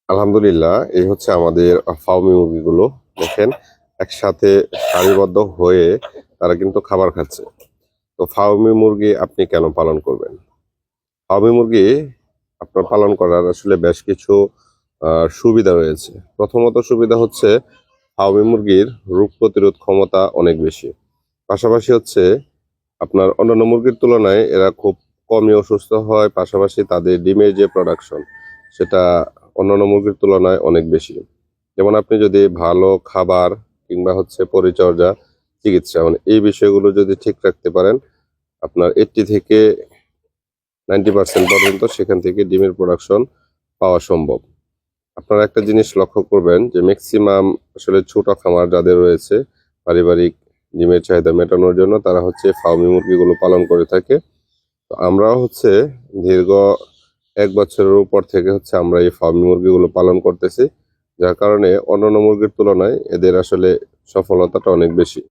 আলহামদুলিল্লাহ, এই হচ্ছে আমাদের ফার্মি মুরগিগুলো। দেখেন, একসাথে সারিবদ্ধ হয়ে তারা কিন্তু খাবার খাচ্ছে। তো ফার্মি মুরগি আপনি কেন পালন করবেন? ফার্মি মুরগি আপনার পালন করার আসলে বেশ কিছু সুবিধা রয়েছে। প্রথমত সুবিধা হচ্ছে ফার্মি মুরগির রোগ প্রতিরোধ ক্ষমতা অনেক বেশি। পাশাপাশি হচ্ছে আপনার অন্যান্য মুরগির তুলনায় এরা খুব কমই অসুস্থ হয়। পাশাপাশি তাদের ডিমের যে প্রোডাকশন, সেটা অন্যান্য মুরগির তুলনায় অনেক বেশি। যেমন আপনি যদি ভালো খাবার কিংবা হচ্ছে পরিচর্যা, চিকিৎসা মানে এই বিষয়গুলো যদি ঠিক রাখতে পারেন, আপনার 80 থেকে 90% পর্যন্ত সেখান থেকে ডিমের প্রোডাকশন পাওয়া সম্ভব। আপনারা একটা জিনিস লক্ষ্য করবেন যে ম্যাক্সিমাম আসলে ছোট খামার যাদের রয়েছে, পারিবারিক ডিমের চাহিদা মেটানোর জন্য তারা হচ্ছে ফার্মি মুরগিগুলো পালন করে থাকে। তো আমরাও হচ্ছে দীর্ঘ 1 বছরের উপর থেকে হচ্ছে আমরা এই ফার্মি মুরগিগুলো পালন করতেছি, যার কারণে অন্যান্য মুরগির তুলনায় এদের আসলে সফলতাটা অনেক বেশি।